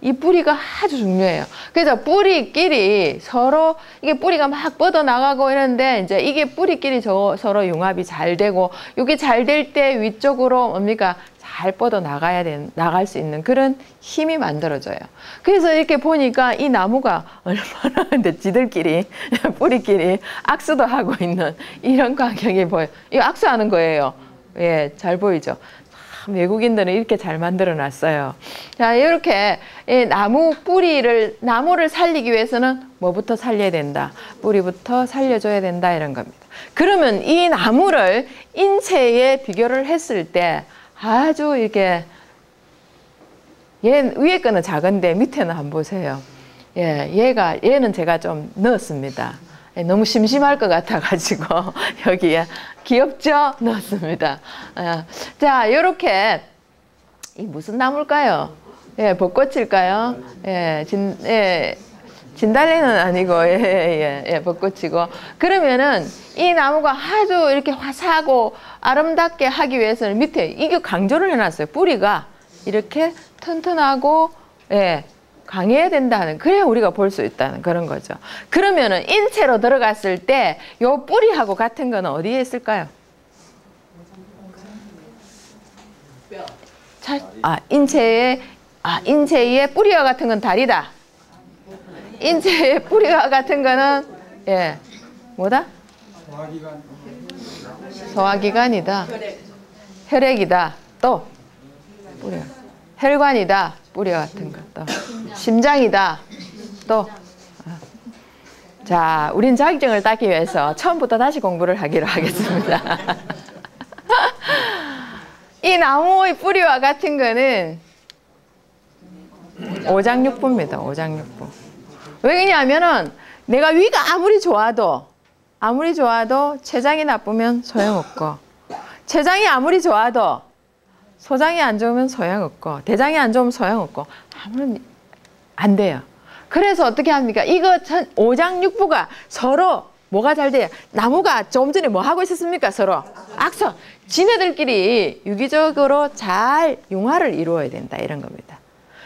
[SPEAKER 1] 이 뿌리가 아주 중요해요. 그래서 뿌리끼리 서로 이게 뿌리가 막 뻗어나가고 이러는데 이제 이게 뿌리끼리 서로 융합이 잘 되고 이게 잘 될 때 위쪽으로 뭡니까? 잘 나갈 수 있는 그런 힘이 만들어져요. 그래서 이렇게 보니까 이 나무가 얼마나 근데 지들끼리 뿌리끼리 악수도 하고 있는 이런 광경이 보여요. 이거 악수하는 거예요. 예, 잘 보이죠? 참 외국인들은 이렇게 잘 만들어 놨어요. 자, 이렇게 나무를 살리기 위해서는 뭐부터 살려야 된다? 뿌리부터 살려줘야 된다 이런 겁니다. 그러면 이 나무를 인체에 비교를 했을 때 아주 이렇게 위에 거는 작은데 밑에는 한번 보세요. 예, 얘는 제가 좀 넣었습니다. 너무 심심할 것 같아가지고 여기에 귀엽죠? 넣었습니다. 자, 이렇게 이 무슨 나무일까요? 예, 벚꽃일까요? 예, 진달래는 아니고 벚꽃이고. 그러면은 이 나무가 아주 이렇게 화사하고 아름답게 하기 위해서는 밑에 이게 강조를 해놨어요. 뿌리가 이렇게 튼튼하고 강해야 된다는, 그래야 우리가 볼 수 있다는 그런 거죠. 그러면은 인체로 들어갔을 때 요 뿌리하고 같은 거는 어디에 있을까요? 인체의 뿌리와 같은 건 다리다. 인체의 뿌리와 같은 거는 뭐다? 소화기관이다. 혈액이다. 또 뿌리. 혈관이다. 뿌리와 같은 것. 또 심장이다. 또 자, 우린 자격증을 따기 위해서 처음부터 다시 공부를 하기로 하겠습니다. 이 나무의 뿌리와 같은 거는 오장육부입니다. 오장육부. 왜냐하면은 내가 위가 아무리 좋아도 췌장이 나쁘면 소용없고, 췌장이 아무리 좋아도 소장이 안 좋으면 소용없고, 대장이 안 좋으면 소용없고, 아무런 안 돼요. 그래서 어떻게 합니까? 이거 오장육부가 서로 뭐가 잘 돼요? 나무가 좀 전에 뭐 하고 있었습니까? 서로 악수. 지네들끼리 유기적으로 잘 융화를 이루어야 된다 이런 겁니다.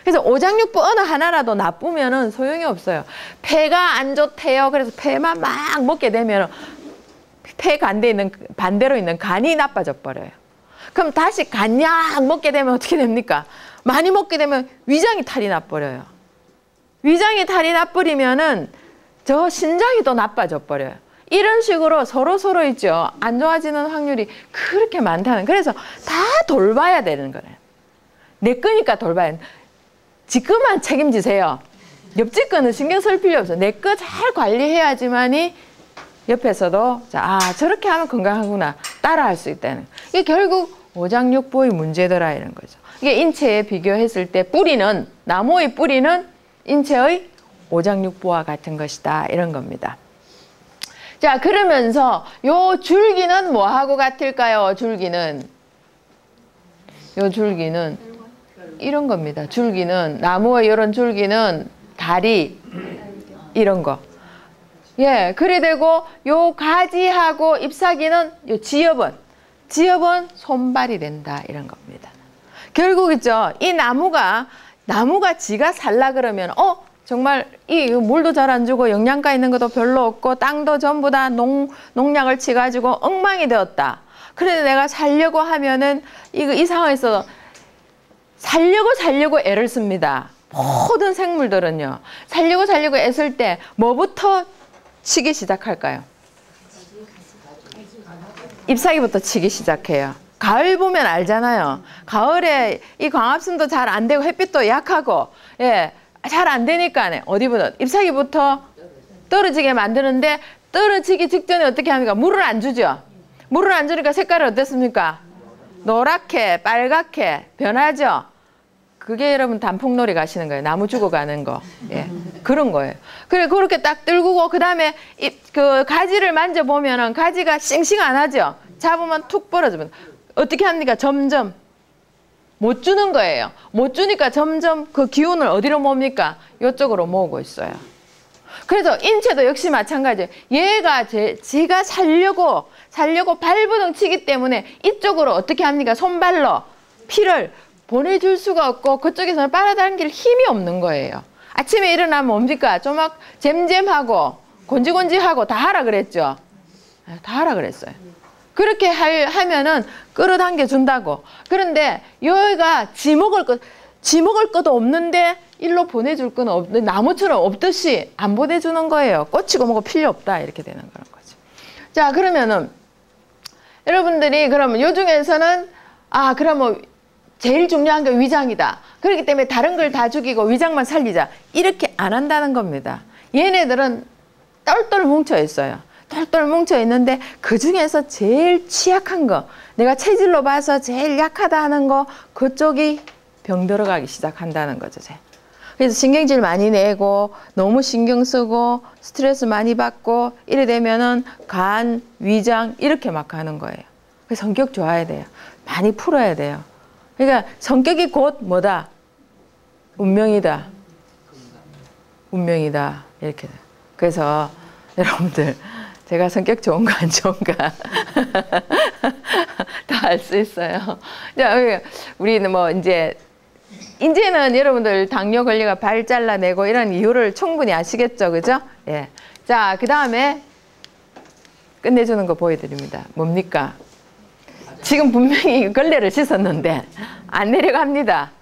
[SPEAKER 1] 그래서 오장육부 어느 하나라도 나쁘면은 소용이 없어요. 폐가 안 좋대요. 그래서 폐만 막 먹게 되면 폐 반대로 있는 간이 나빠져 버려요. 그럼 다시 간약 먹게 되면 어떻게 됩니까? 많이 먹게 되면 위장이 탈이 나버려요. 위장이 탈이 나버리면은 저 신장이 또 나빠져 버려요. 이런 식으로 서로 있죠. 안 좋아지는 확률이 그렇게 많다는. 그래서 다 돌봐야 되는 거예요. 내 거니까 돌봐야 돼. 지 거만 책임지세요. 옆집 거는 신경 쓸 필요 없어요. 내 거 잘 관리해야지만이 옆에서도 저렇게 하면 건강하구나 따라할 수 있다는. 이게 결국 오장육부의 문제더라 이런 거죠. 이게 인체에 비교했을 때 나무의 뿌리는 인체의 오장육부와 같은 것이다 이런 겁니다. 자, 그러면서 요 줄기는 뭐하고 같을까요? 줄기는 이런 겁니다. 줄기는 나무의 이런 줄기는 다리 이런 거. 예, 그래 되고 요 가지하고 잎사귀는 요 지엽은 손발이 된다 이런 겁니다. 결국 있죠. 이 나무가 지가 살라 그러면 정말 이 물도 잘 안 주고 영양가 있는 것도 별로 없고 땅도 전부 다 농약을 치가지고 엉망이 되었다. 그래서 내가 살려고 하면은 이 상황에서 살려고 애를 씁니다. 모든 생물들은요. 살려고 애쓸 때 뭐부터 치기 시작할까요? 잎사귀부터 치기 시작해요. 가을 보면 알잖아요. 가을에 이 광합성도 잘 안 되고 햇빛도 약하고 예, 잘 안 되니까 어디부터 잎사귀부터 떨어지게 만드는데 떨어지기 직전에 어떻게 합니까? 물을 안 주죠. 물을 안 주니까 색깔이 어떻습니까? 노랗게 빨갛게 변하죠. 그게 여러분 단풍놀이 가시는 거예요. 나무 주고 가는 거. 예. 그런 거예요. 그래, 그렇게 딱 들고, 그 다음에 그 가지를 만져보면은 가지가 싱싱 안 하죠? 잡으면 툭 벌어지면. 어떻게 합니까? 점점 못 주는 거예요. 못 주니까 점점 그 기운을 어디로 모읍니까? 이쪽으로 모으고 있어요. 그래서 인체도 역시 마찬가지예요. 얘가 지가 살려고 발버둥 치기 때문에 이쪽으로 어떻게 합니까? 손발로 피를 보내줄 수가 없고 그쪽에서는 빨아당길 힘이 없는 거예요. 아침에 일어나면 뭡니까? 좀 막 잼잼하고 곤지곤지하고 다 하라 그랬죠? 다 하라 그랬어요. 그렇게 하면은 끌어당겨 준다고. 그런데 여기가 지 먹을 것도 없는데 일로 보내줄 건 없는데 나무처럼 없듯이 안 보내주는 거예요. 꽂히고 뭐고 필요 없다 이렇게 되는 그런 거죠. 자, 그러면은 여러분들이 그러면 요 중에서는 그러면 제일 중요한 게 위장이다. 그렇기 때문에 다른 걸 다 죽이고 위장만 살리자. 이렇게 안 한다는 겁니다. 얘네들은 똘똘 뭉쳐 있어요. 똘똘 뭉쳐 있는데 그 중에서 제일 취약한 거, 내가 체질로 봐서 제일 약하다 하는 거, 그쪽이 병 들어가기 시작한다는 거죠. 그래서 신경질 많이 내고 너무 신경 쓰고 스트레스 많이 받고 이래 되면은 간, 위장 이렇게 막 가는 거예요. 그래서 성격 좋아야 돼요. 많이 풀어야 돼요. 그러니까 성격이 곧 뭐다? 운명이다. 운명이다. 이렇게. 그래서 여러분들 제가 성격 좋은가 안 좋은가 다 알 수 있어요. 자, 우리는 뭐 이제는 여러분들 당뇨 걸리가 발 잘라내고 이런 이유를 충분히 아시겠죠, 그죠? 예. 자, 그 다음에 끝내주는 거 보여드립니다. 뭡니까? 지금 분명히 걸레를 씻었는데 안 내려갑니다.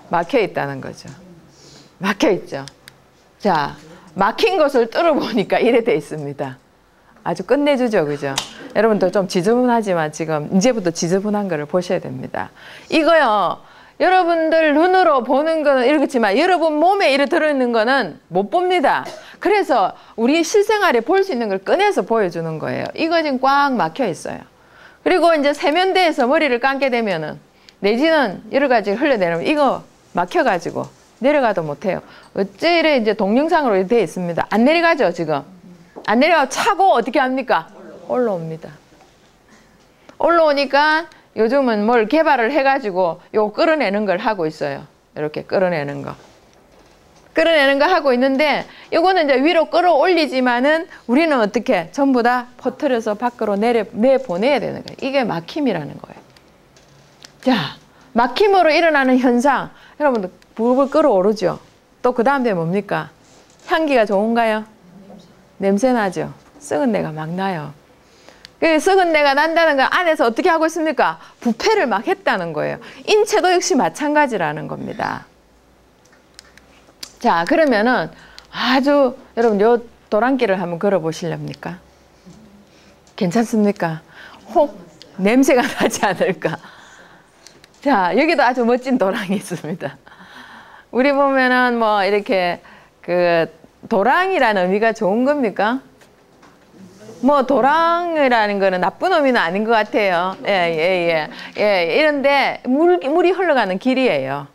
[SPEAKER 1] 막혀 있다는 거죠. 막혀 있죠. 자, 막힌 것을 뚫어보니까 이래 돼 있습니다. 아주 끝내주죠, 그죠? 여러분도 좀 지저분하지만 지금 이제부터 지저분한 거를 보셔야 됩니다. 이거요, 여러분들 눈으로 보는 거는 이렇지만 여러분 몸에 이래 들어있는 거는 못 봅니다. 그래서 우리 실생활에 볼 수 있는 걸 꺼내서 보여주는 거예요. 이거 지금 꽉 막혀 있어요. 그리고 이제 세면대에서 머리를 감게 되면은 내지는 여러 가지 흘러내리면 이거 막혀가지고 내려가도 못해요. 어째 이래 이제 동영상으로 되어 있습니다. 안 내려가죠, 지금? 안 내려가고 차고 어떻게 합니까? 올라옵니다. 올라오니까 요즘은 뭘 개발을 해가지고 요 끌어내는 걸 하고 있어요. 이렇게 끌어내는 거. 끌어내는 거 하고 있는데 요거는 이제 위로 끌어올리지만은 우리는 어떻게 전부 다 퍼뜨려서 밖으로 내보내야 되는 거예요. 이게 막힘이라는 거예요. 자, 막힘으로 일어나는 현상. 여러분들 부글부글 끓어오르죠. 또 그 다음 에 뭡니까? 향기가 좋은가요? 냄새 나죠. 썩은 내가 막 나요. 그 썩은 내가 난다는 건 안에서 어떻게 하고 있습니까? 부패를 막 했다는 거예요. 인체도 역시 마찬가지라는 겁니다. 자, 그러면은 아주 여러분 요 도랑길을 한번 걸어 보실랍니까? 괜찮습니까? 혹 냄새가 나지 않을까? 자, 여기도 아주 멋진 도랑이 있습니다. 우리 보면은 뭐 이렇게 그 도랑이라는 의미가 좋은 겁니까? 뭐 도랑이라는 거는 나쁜 의미는 아닌 것 같아요. 예. 이런데 물이 흘러가는 길이에요.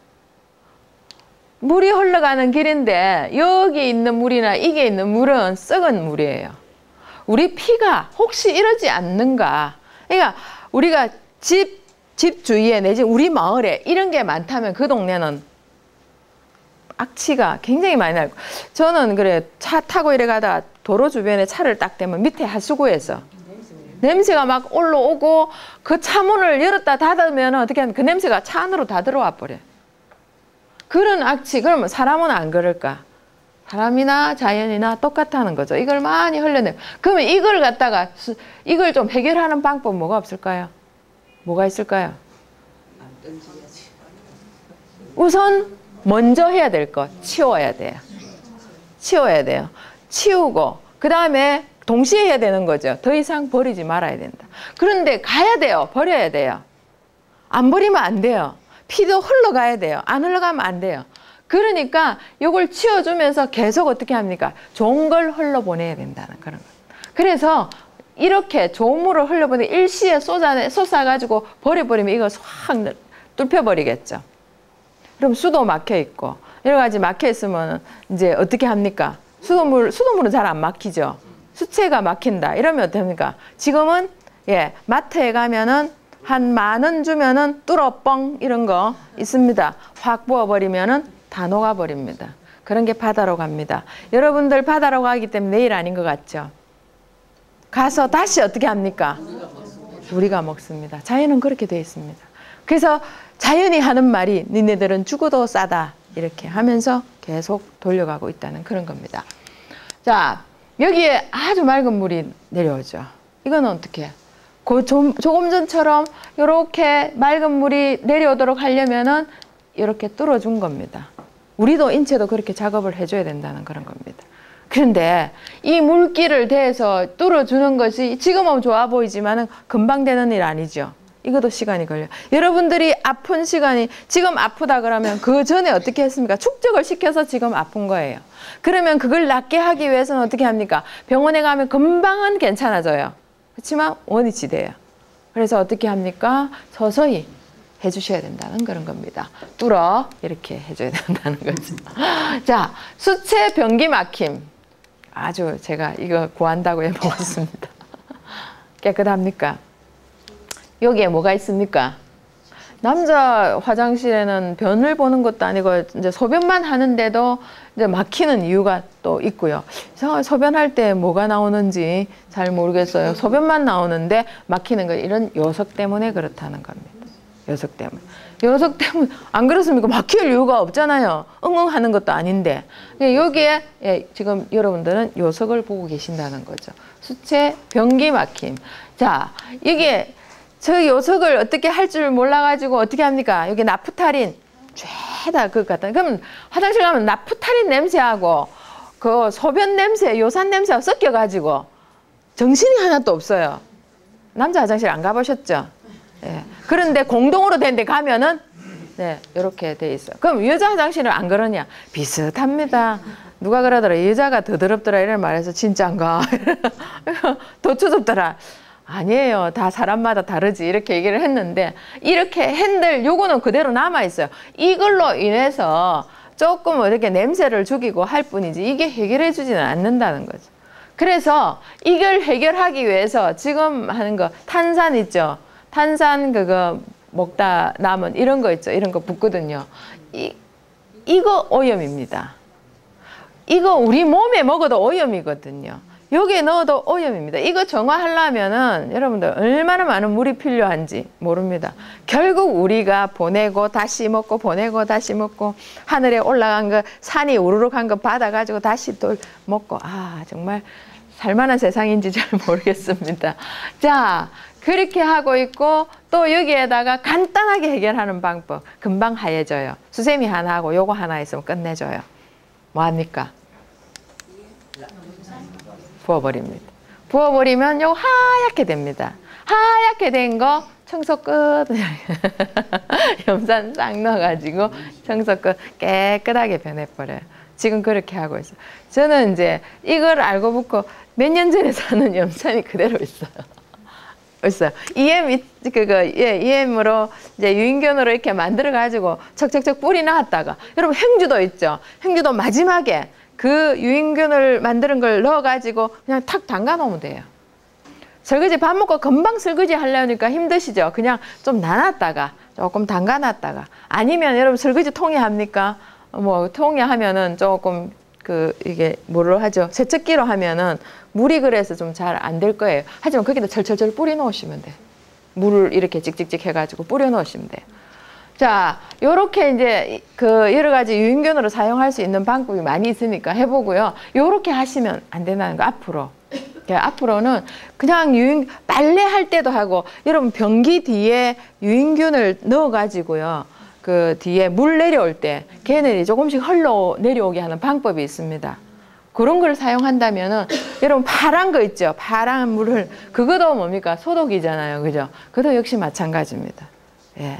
[SPEAKER 1] 물이 흘러가는 길인데 여기 있는 물이나 이게 있는 물은 썩은 물이에요. 우리 피가 혹시 이러지 않는가? 그러니까 우리가 집 주위에 내지 우리 마을에 이런 게 많다면 그 동네는 악취가 굉장히 많이 나고, 저는 그래 차 타고 이래 가다 도로 주변에 차를 딱 대면 밑에 하수구에서 냄새가 막 올라오고 그 차문을 열었다 닫으면 어떻게 하면 그 냄새가 차 안으로 다 들어와 버려요. 그런 악취, 그러면 사람은 안 그럴까? 사람이나 자연이나 똑같다는 거죠. 이걸 많이 흘려내고. 그러면 이걸 갖다가 이걸 좀 해결하는 방법 뭐가 없을까요? 뭐가 있을까요? 우선 먼저 해야 될 것 치워야 돼요. 치워야 돼요. 치우고 그 다음에 동시에 해야 되는 거죠. 더 이상 버리지 말아야 된다. 그런데 가야 돼요. 버려야 돼요. 안 버리면 안 돼요. 피도 흘러가야 돼요. 안 흘러가면 안 돼요. 그러니까 이걸 치워주면서 계속 어떻게 합니까? 좋은 걸 흘러보내야 된다는 그런 거. 그래서 이렇게 좋은 물을 흘려보내 일시에 쏟아가지고 버려버리면 이거 확 뚫혀버리겠죠. 그럼 수도 막혀 있고 여러 가지 막혀 있으면 이제 어떻게 합니까? 수돗물은 잘 안 막히죠. 수채가 막힌다. 이러면 어떡합니까? 지금은 예 마트에 가면은 한 10,000원 주면은 뚫어뻥 이런 거 있습니다. 확 부어버리면은 다 녹아버립니다. 그런 게 바다로 갑니다. 여러분들 바다로 가기 때문에 내일 아닌 것 같죠? 가서 다시 어떻게 합니까? 우리가 먹습니다. 자연은 그렇게 되어 있습니다. 그래서 자연이 하는 말이 니네들은 죽어도 싸다 이렇게 하면서 계속 돌려가고 있다는 그런 겁니다. 자, 여기에 아주 맑은 물이 내려오죠. 이거는 어떻게 해요? 조금 전처럼 이렇게 맑은 물이 내려오도록 하려면은 이렇게 뚫어준 겁니다. 우리도 인체도 그렇게 작업을 해줘야 된다는 그런 겁니다. 그런데 이 물기를 대서 뚫어주는 것이 지금은 좋아 보이지만은 금방 되는 일 아니죠. 이것도 시간이 걸려요. 여러분들이 아픈 시간이 지금 아프다 그러면 그 전에 어떻게 했습니까? 축적을 시켜서 지금 아픈 거예요. 그러면 그걸 낫게 하기 위해서는 어떻게 합니까? 병원에 가면 금방은 괜찮아져요. 그렇지만 원위치 돼요. 그래서 어떻게 합니까? 서서히 해주셔야 된다는 그런 겁니다. 뚫어 이렇게 해줘야 된다는 거죠. 자, 수체 변기 막힘. 아주 제가 이거 구한다고 해먹었습니다. 깨끗합니까? 여기에 뭐가 있습니까? 남자 화장실에는 변을 보는 것도 아니고 이제 소변만 하는데도 이제 막히는 이유가 또 있고요. 소변할 때 뭐가 나오는지 잘 모르겠어요. 소변만 나오는데 막히는 거 이런 요석 때문에 그렇다는 겁니다. 요석 때문에. 요석 때문에 안 그렇습니까? 막힐 이유가 없잖아요. 응응 하는 것도 아닌데. 여기에 예, 지금 여러분들은 요석을 보고 계신다는 거죠. 수체 변기 막힘. 자, 이게 저 요석을 어떻게 할 줄 몰라가지고 어떻게 합니까? 여기 나프탈린 죄다 그것 같다. 그럼 화장실 가면 나프탈린 냄새하고 그 소변 냄새, 요산 냄새하고 섞여가지고 정신이 하나도 없어요. 남자 화장실 안 가보셨죠? 예. 그런데 공동으로 된 데 가면은 네, 이렇게 돼 있어요. 그럼 여자 화장실은 안 그러냐? 비슷합니다. 누가 그러더라. 여자가 더 더럽더라 이런 말해서 진짜인가? 더 추접더라. 아니에요. 다 사람마다 다르지. 이렇게 얘기를 했는데 이렇게 핸들 요거는 그대로 남아있어요. 이걸로 인해서 조금 이렇게 냄새를 죽이고 할 뿐이지 이게 해결해 주지는 않는다는 거죠. 그래서 이걸 해결하기 위해서 지금 하는 거 탄산 있죠. 탄산 그거 먹다 남은 이런 거 있죠. 이런 거 붓거든요. 이거 오염입니다. 이거 우리 몸에 먹어도 오염이거든요. 여기에 넣어도 오염입니다. 이거 정화하려면은 여러분들 얼마나 많은 물이 필요한지 모릅니다. 결국 우리가 보내고 다시 먹고 보내고 다시 먹고 하늘에 올라간 거 산이 우르륵 한 거 받아가지고 다시 또 먹고 아 정말 살만한 세상인지 잘 모르겠습니다. 자 그렇게 하고 있고 또 여기에다가 간단하게 해결하는 방법 금방 하얘져요. 수세미 하나 하고 요거 하나 있으면 끝내줘요. 뭐합니까? 부어버립니다. 부어버리면 요 하얗게 됩니다. 하얗게 된 거 청소 끝. 염산 싹 넣어가지고 청소 끝 깨끗하게 변해버려요. 지금 그렇게 하고 있어요. 저는 이제 이걸 알고 붙고 몇 년 전에 사는 염산이 그대로 있어요. EM으로 이제 유인균으로 이렇게 만들어가지고 척척척 뿌리 놨다가 여러분 행주도 있죠. 행주도 마지막에 그 유인균을 만드는 걸 넣어가지고 그냥 탁 담가 놓으면 돼요. 설거지 밥 먹고 금방 설거지 하려니까 힘드시죠? 그냥 좀 놔놨다가 조금 담가 놨다가 아니면 여러분 설거지 통에 합니까? 뭐 통에 하면은 조금 이게 뭐로 하죠? 세척기로 하면은 물이 그래서 좀 잘 안 될 거예요. 하지만 거기다 철철철 뿌려 놓으시면 돼요. 물을 이렇게 찍찍찍 해가지고 뿌려 놓으시면 돼요. 자, 요렇게 이제 여러 가지 유인균으로 사용할 수 있는 방법이 많이 있으니까 해보고요. 요렇게 하시면 안 된다는 거 앞으로 앞으로는 그냥 빨래할 때도 하고, 여러분 변기 뒤에 유인균을 넣어가지고요. 그 뒤에 물 내려올 때 걔네들이 조금씩 흘러 내려오게 하는 방법이 있습니다. 그런 걸 사용한다면은 여러분 파란 거 있죠? 파란 물을, 그것도 뭡니까? 소독이잖아요. 그죠? 그것도 역시 마찬가지입니다. 예.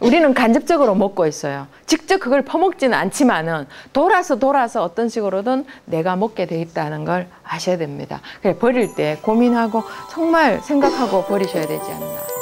[SPEAKER 1] 우리는 간접적으로 먹고 있어요. 직접 그걸 퍼먹지는 않지만은 돌아서 어떤 식으로든 내가 먹게 돼 있다는 걸 아셔야 됩니다. 그래, 버릴 때 고민하고 정말 생각하고 버리셔야 되지 않나.